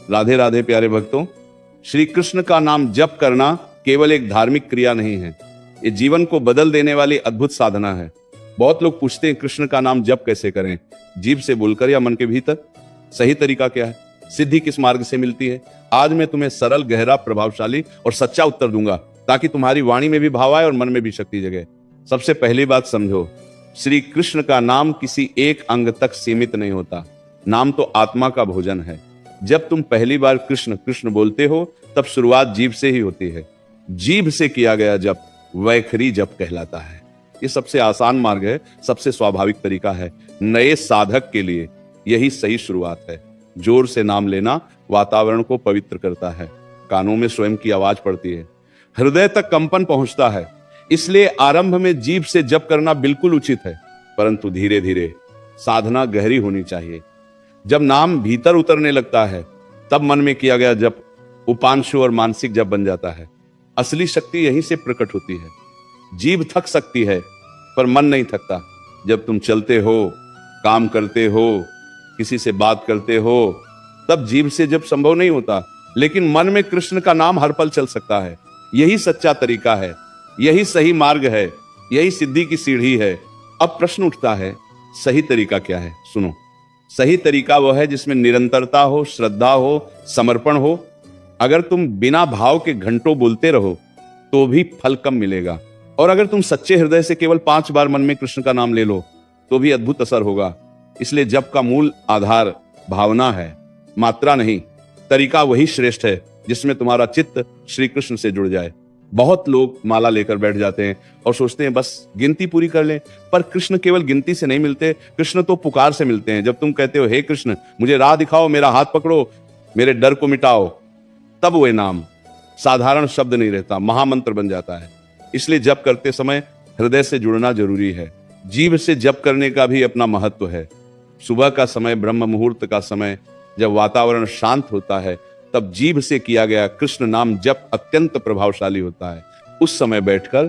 राधे राधे प्यारे भक्तों, श्री कृष्ण का नाम जप करना केवल एक धार्मिक क्रिया नहीं है, ये जीवन को बदल देने वाली अद्भुत साधना है। बहुत लोग पूछते हैं कृष्ण का नाम जप कैसे करें, जीभ से बोलकर या मन के भीतर? सही तरीका क्या है, सिद्धि किस मार्ग से मिलती है? आज मैं तुम्हें सरल, गहरा, प्रभावशाली और सच्चा उत्तर दूंगा, ताकि तुम्हारी वाणी में भी भाव आए और मन में भी शक्ति जगे। सबसे पहली बात समझो, श्री कृष्ण का नाम किसी एक अंग तक सीमित नहीं होता। नाम तो आत्मा का भोजन है। जब तुम पहली बार कृष्ण कृष्ण बोलते हो, तब शुरुआत जीभ से ही होती है। जीभ से किया गया जप वैखरी जप कहलाता है। ये सबसे आसान मार्ग है, सबसे स्वाभाविक तरीका है। नए साधक के लिए यही सही शुरुआत है। जोर से नाम लेना वातावरण को पवित्र करता है, कानों में स्वयं की आवाज पड़ती है, हृदय तक कंपन पहुंचता है। इसलिए आरंभ में जीभ से जप करना बिल्कुल उचित है, परंतु धीरे धीरे साधना गहरी होनी चाहिए। जब नाम भीतर उतरने लगता है, तब मन में किया गया जप उपांशु और मानसिक जप बन जाता है। असली शक्ति यहीं से प्रकट होती है। जीभ थक सकती है, पर मन नहीं थकता। जब तुम चलते हो, काम करते हो, किसी से बात करते हो, तब जीभ से जप संभव नहीं होता, लेकिन मन में कृष्ण का नाम हर पल चल सकता है। यही सच्चा तरीका है, यही सही मार्ग है, यही सिद्धि की सीढ़ी है। अब प्रश्न उठता है, सही तरीका क्या है? सुनो, सही तरीका वो है जिसमें निरंतरता हो, श्रद्धा हो, समर्पण हो। अगर तुम बिना भाव के घंटों बोलते रहो तो भी फल कम मिलेगा, और अगर तुम सच्चे हृदय से केवल 5 बार मन में कृष्ण का नाम ले लो तो भी अद्भुत असर होगा। इसलिए जप का मूल आधार भावना है, मात्रा नहीं। तरीका वही श्रेष्ठ है जिसमें तुम्हारा चित्त श्री कृष्ण से जुड़ जाए। बहुत लोग माला लेकर बैठ जाते हैं और सोचते हैं बस गिनती पूरी कर लें, पर कृष्ण केवल गिनती से नहीं मिलते, कृष्ण तो पुकार से मिलते हैं। जब तुम कहते हो, हे कृष्ण मुझे राह दिखाओ, मेरा हाथ पकड़ो, मेरे डर को मिटाओ, तब वह नाम साधारण शब्द नहीं रहता, महामंत्र बन जाता है। इसलिए जप करते समय हृदय से जुड़ना जरूरी है। जीभ से जप करने का भी अपना महत्व है। सुबह का समय, ब्रह्म मुहूर्त का समय, जब वातावरण शांत होता है, तब जीभ से किया गया कृष्ण नाम जप अत्यंत प्रभावशाली होता है। उस समय बैठकर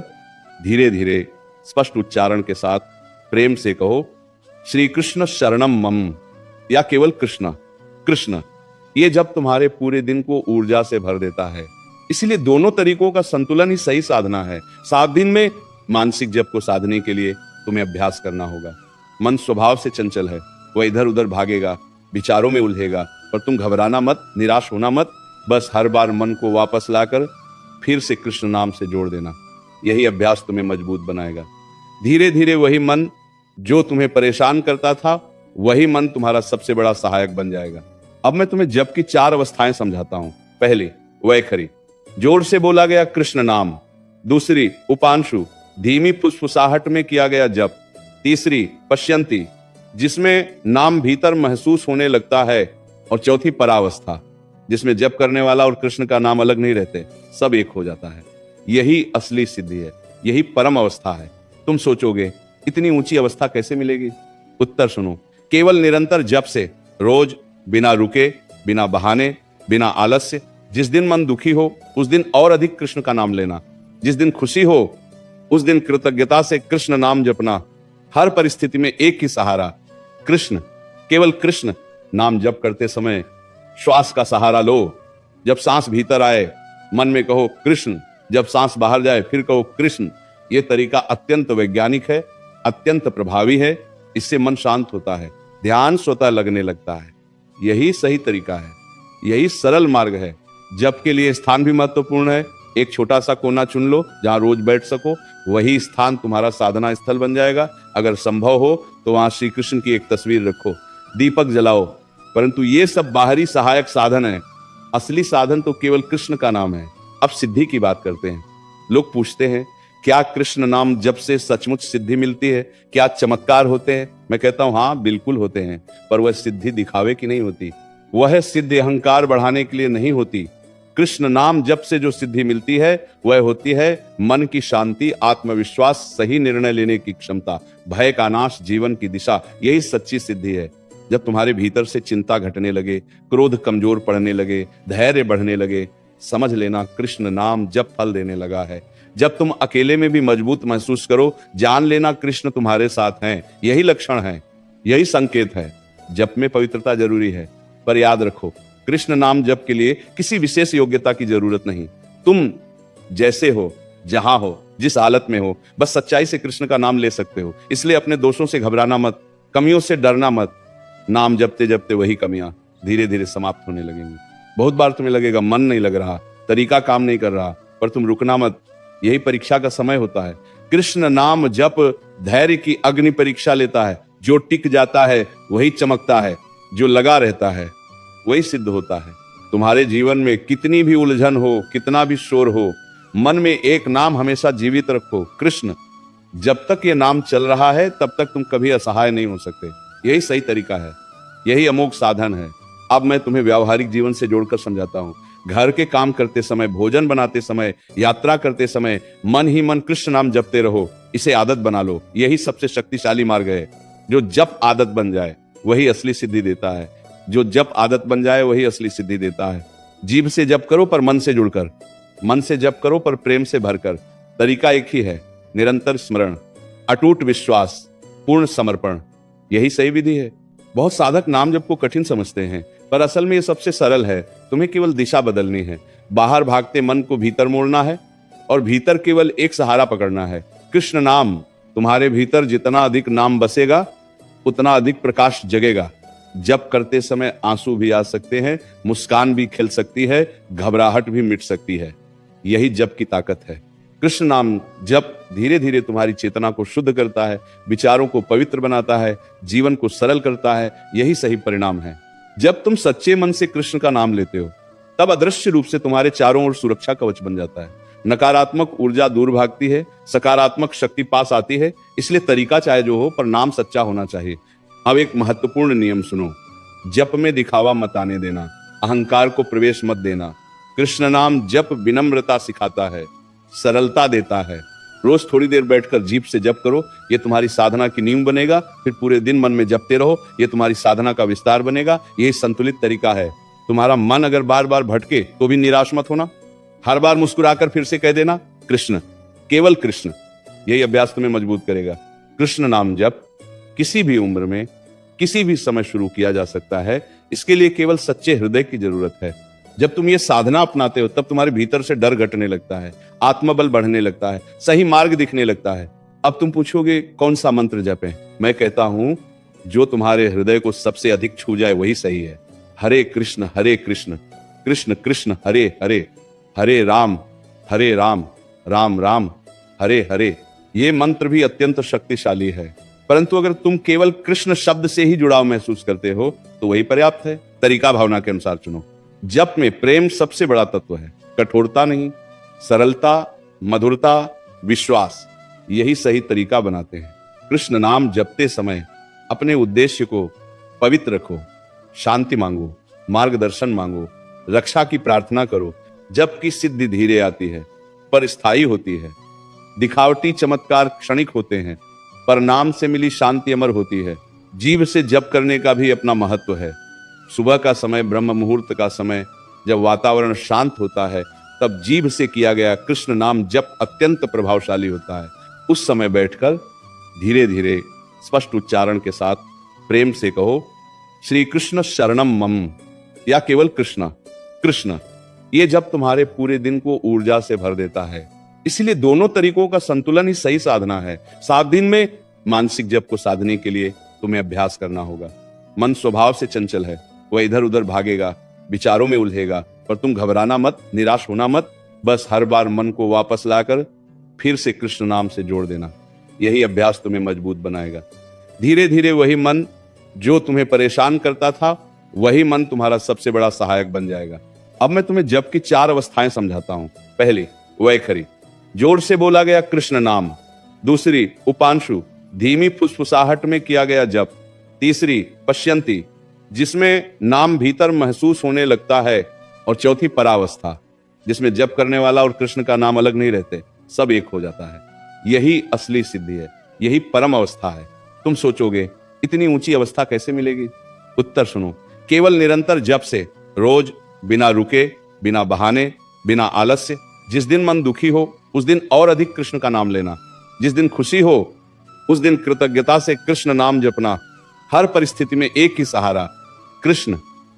धीरे धीरे स्पष्ट उच्चारण के साथ प्रेम से कहो, श्री कृष्ण शरणम मम, या केवल कृष्ण कृष्ण। ये जप तुम्हारे पूरे दिन को ऊर्जा से भर देता है। इसलिए दोनों तरीकों का संतुलन ही सही साधना है। 7 दिन में मानसिक जप को साधने के लिए तुम्हें अभ्यास करना होगा। मन स्वभाव से चंचल है, वह इधर उधर भागेगा, विचारों में उलझेगा, पर तुम घबराना मत, निराश होना मत। बस हर बार मन को वापस लाकर फिर से कृष्ण नाम से जोड़ देना। यही अभ्यास तुम्हें मजबूत बनाएगा। धीरे धीरे वही मन जो तुम्हें परेशान करता था, वही मन तुम्हारा सबसे बड़ा सहायक बन जाएगा। अब मैं तुम्हें जप की 4 अवस्थाएं समझाता हूं। पहली, वैखरी, जोर से बोला गया कृष्ण नाम। दूसरी, उपांशु, धीमी फुसफुसाहट में किया गया जप। तीसरी, पश्यंती, जिसमें नाम भीतर महसूस होने लगता है। और चौथी, परावस्था, जिसमें जप करने वाला और कृष्ण का नाम अलग नहीं रहते, सब एक हो जाता है। यही असली सिद्धि है, यही परम अवस्था है। तुम सोचोगे इतनी ऊंची अवस्था कैसे मिलेगी? उत्तर सुनो, केवल निरंतर जप से, रोज, बिना रुके, बिना बहाने, बिना आलस्य। जिस दिन मन दुखी हो उस दिन और अधिक कृष्ण का नाम लेना, जिस दिन खुशी हो उस दिन कृतज्ञता से कृष्ण नाम जपना। हर परिस्थिति में एक ही सहारा, कृष्ण, केवल कृष्ण। नाम जप करते समय श्वास का सहारा लो। जब सांस भीतर आए मन में कहो कृष्ण, जब सांस बाहर जाए फिर कहो कृष्ण। यह तरीका अत्यंत वैज्ञानिक है, अत्यंत प्रभावी है। इससे मन शांत होता है, ध्यान स्वतः लगने लगता है। यही सही तरीका है, यही सरल मार्ग है। जप के लिए स्थान भी महत्वपूर्ण है। एक छोटा सा कोना चुन लो जहां रोज बैठ सको, वही स्थान तुम्हारा साधना स्थल बन जाएगा। अगर संभव हो तो वहां श्री कृष्ण की एक तस्वीर रखो, दीपक जलाओ। परंतु ये सब बाहरी सहायक साधन है, असली साधन तो केवल कृष्ण का नाम है। अब सिद्धि की बात करते हैं। लोग पूछते हैं, क्या कृष्ण नाम जप से सचमुच सिद्धि मिलती है? क्या चमत्कार होते हैं? मैं कहता हूं, हाँ बिल्कुल होते हैं, पर वह सिद्धि दिखावे की नहीं होती। वह सिद्धि अहंकार बढ़ाने के लिए नहीं होती। कृष्ण नाम जप से जो सिद्धि मिलती है वह होती है मन की शांति, आत्मविश्वास, सही निर्णय लेने की क्षमता, भय का नाश, जीवन की दिशा। यही सच्ची सिद्धि है। जब तुम्हारे भीतर से चिंता घटने लगे, क्रोध कमजोर पड़ने लगे, धैर्य बढ़ने लगे, समझ लेना कृष्ण नाम जप फल देने लगा है। जब तुम अकेले में भी मजबूत महसूस करो, जान लेना कृष्ण तुम्हारे साथ हैं। यही लक्षण है, यही संकेत है। जप में पवित्रता जरूरी है, पर याद रखो कृष्ण नाम जप के लिए किसी विशेष योग्यता की जरूरत नहीं। तुम जैसे हो, जहां हो, जिस हालत में हो, बस सच्चाई से कृष्ण का नाम ले सकते हो। इसलिए अपने दोषों से घबराना मत, कमियों से डरना मत। नाम जपते जपते वही कमियां धीरे धीरे समाप्त होने लगेंगी। बहुत बार तुम्हें लगेगा मन नहीं लग रहा, तरीका काम नहीं कर रहा, पर तुम रुकना मत। यही परीक्षा का समय होता है। कृष्ण नाम जप धैर्य की अग्नि परीक्षा लेता है। जो टिक जाता है वही चमकता है, जो लगा रहता है वही सिद्ध होता है। तुम्हारे जीवन में कितनी भी उलझन हो, कितना भी शोर हो, मन में एक नाम हमेशा जीवित रखो, कृष्ण। जब तक ये नाम चल रहा है तब तक तुम कभी असहाय नहीं हो सकते। यही सही तरीका है, यही अमोघ साधन है। अब मैं तुम्हें व्यावहारिक जीवन से जोड़कर समझाता हूं। घर के काम करते समय, भोजन बनाते समय, यात्रा करते समय मन ही मन कृष्ण नाम जपते रहो। इसे आदत बना लो। यही सबसे शक्तिशाली मार्ग है। जो जप आदत बन जाए वही असली सिद्धि देता है। जो जप आदत बन जाए वही असली सिद्धि देता है। जीभ से जप करो पर मन से जुड़कर, मन से जप करो पर प्रेम से भरकर। तरीका एक ही है, निरंतर स्मरण, अटूट विश्वास, पूर्ण समर्पण। यही सही विधि है। बहुत साधक नाम जप को कठिन समझते हैं, पर असल में ये सबसे सरल है। तुम्हें केवल दिशा बदलनी है। बाहर भागते मन को भीतर मोड़ना है और भीतर केवल एक सहारा पकड़ना है, कृष्ण नाम। तुम्हारे भीतर जितना अधिक नाम बसेगा उतना अधिक प्रकाश जगेगा। जप करते समय आंसू भी आ सकते हैं, मुस्कान भी खिल सकती है, घबराहट भी मिट सकती है। यही जप की ताकत है। कृष्ण नाम जप धीरे धीरे तुम्हारी चेतना को शुद्ध करता है, विचारों को पवित्र बनाता है, जीवन को सरल करता है। यही सही परिणाम है। जब तुम सच्चे मन से कृष्ण का नाम लेते हो तब अदृश्य रूप से तुम्हारे चारों ओर सुरक्षा कवच बन जाता है। नकारात्मक ऊर्जा दूर भागती है, सकारात्मक शक्ति पास आती है। इसलिए तरीका चाहे जो हो, पर नाम सच्चा होना चाहिए। अब एक महत्वपूर्ण नियम सुनो। जप में दिखावा मत आने देना, अहंकार को प्रवेश मत देना। कृष्ण नाम जप विनम्रता सिखाता है, सरलता देता है। रोज थोड़ी देर बैठकर जीभ से जप करो। ये तुम्हारी साधना की नींव बनेगा। फिर पूरे दिन मन में जपते रहो। ये तुम्हारी साधना का विस्तार बनेगा। यही संतुलित तरीका है। तुम्हारा मन अगर बार बार भटके तो भी निराश मत होना। हर बार मुस्कुराकर फिर से कह देना कृष्ण, केवल कृष्ण। यही अभ्यास तुम्हें मजबूत करेगा। कृष्ण नाम जप किसी भी उम्र में, किसी भी समय शुरू किया जा सकता है। इसके लिए केवल सच्चे हृदय की जरूरत है। जब तुम ये साधना अपनाते हो तब तुम्हारे भीतर से डर घटने लगता है, आत्मबल बढ़ने लगता है, सही मार्ग दिखने लगता है। अब तुम पूछोगे कौन सा मंत्र जपें? मैं कहता हूं जो तुम्हारे हृदय को सबसे अधिक छू जाए वही सही है। हरे कृष्ण कृष्ण कृष्ण हरे हरे, हरे राम राम राम हरे हरे। ये मंत्र भी अत्यंत शक्तिशाली है, परंतु अगर तुम केवल कृष्ण शब्द से ही जुड़ाव महसूस करते हो तो वही पर्याप्त है। तरीका भावना के अनुसार चुनो। जप में प्रेम सबसे बड़ा तत्व है, कठोरता नहीं। सरलता, मधुरता, विश्वास, यही सही तरीका बनाते हैं। कृष्ण नाम जपते समय अपने उद्देश्य को पवित्र रखो। शांति मांगो, मार्गदर्शन मांगो, रक्षा की प्रार्थना करो। जप की सिद्धि धीरे आती है पर स्थायी होती है। दिखावटी चमत्कार क्षणिक होते हैं, पर नाम से मिली शांति अमर होती है। जीभ से जप करने का भी अपना महत्व है। सुबह का समय, ब्रह्म मुहूर्त का समय, जब वातावरण शांत होता है, तब जीभ से किया गया कृष्ण नाम जप अत्यंत प्रभावशाली होता है। उस समय बैठकर धीरे धीरे स्पष्ट उच्चारण के साथ प्रेम से कहो श्री कृष्ण शरणम मम, या केवल कृष्ण कृष्ण। ये जप तुम्हारे पूरे दिन को ऊर्जा से भर देता है। इसलिए दोनों तरीकों का संतुलन ही सही साधना है। 7 दिन में मानसिक जप को साधने के लिए तुम्हें अभ्यास करना होगा। मन स्वभाव से चंचल है, वह इधर उधर भागेगा, विचारों में उलझेगा, पर तुम घबराना मत, निराश होना मत। बस हर बार मन को वापस लाकर फिर से कृष्ण नाम से जोड़ देना। यही अभ्यास तुम्हें मजबूत बनाएगा। धीरे धीरे वही मन जो तुम्हें परेशान करता था, वही मन तुम्हारा सबसे बड़ा सहायक बन जाएगा। अब मैं तुम्हें जप की 4 अवस्थाएं समझाता हूं। पहली वैखरी, जोर से बोला गया कृष्ण नाम। दूसरी उपांशु, धीमी फुसफुसाहट में किया गया जप। तीसरी पश्यंती, जिसमें नाम भीतर महसूस होने लगता है। और चौथी परावस्था, जिसमें जप करने वाला और कृष्ण का नाम अलग नहीं रहते, सब एक हो जाता है। यही असली सिद्धि है, यही परम अवस्था है। तुम सोचोगे इतनी ऊंची अवस्था कैसे मिलेगी? उत्तर सुनो। केवल निरंतर जप से, रोज, बिना रुके, बिना बहाने, बिना आलस्य। जिस दिन मन दुखी हो उस दिन और अधिक कृष्ण का नाम लेना। जिस दिन खुशी हो उस दिन कृतज्ञता से कृष्ण नाम जपना। हर परिस्थिति में एक ही सहारा, कृष्ण,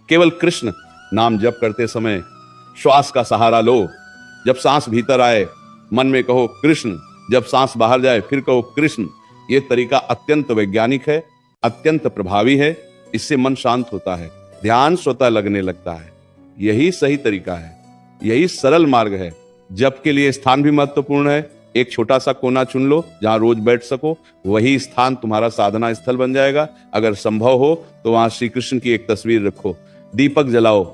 केवल कृष्ण। नाम जप करते समय श्वास का सहारा लो। जब सांस भीतर आए मन में कहो कृष्ण, जब सांस बाहर जाए फिर कहो कृष्ण। ये तरीका अत्यंत वैज्ञानिक है, अत्यंत प्रभावी है। इससे मन शांत होता है, ध्यान स्वतः लगने लगता है। यही सही तरीका है, यही सरल मार्ग है। जप के लिए स्थान भी महत्वपूर्ण है। एक छोटा सा कोना चुन लो जहां रोज बैठ सको, वही स्थान तुम्हारा साधना स्थल बन जाएगा। अगर संभव हो तो वहां श्री कृष्ण की एक तस्वीर रखो, दीपक जलाओ।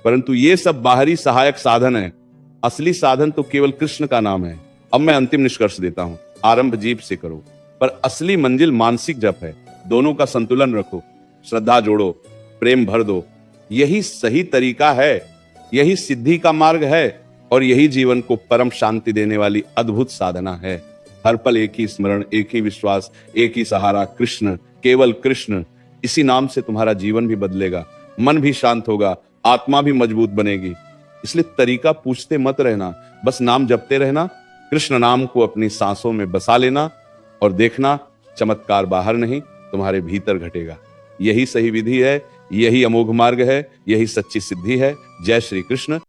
परंतु ये सब बाहरी सहायक साधन है, असली साधन तो केवल कृष्ण का नाम है। अब मैं अंतिम निष्कर्ष देता हूं, आरंभ जीभ से करो पर असली मंजिल मानसिक जप है। दोनों का संतुलन रखो, श्रद्धा जोड़ो, प्रेम भर दो। यही सही तरीका है, यही सिद्धि का मार्ग है और यही जीवन को परम शांति देने वाली अद्भुत साधना है। हर पल एक ही स्मरण, एक ही विश्वास, एक ही सहारा, कृष्ण, केवल कृष्ण। इसी नाम से तुम्हारा जीवन भी बदलेगा, मन भी शांत होगा, आत्मा भी मजबूत बनेगी। इसलिए तरीका पूछते मत रहना, बस नाम जपते रहना। कृष्ण नाम को अपनी सांसों में बसा लेना और देखना चमत्कार बाहर नहीं तुम्हारे भीतर घटेगा। यही सही विधि है, यही अमोघ मार्ग है, यही सच्ची सिद्धि है। जय श्री कृष्ण।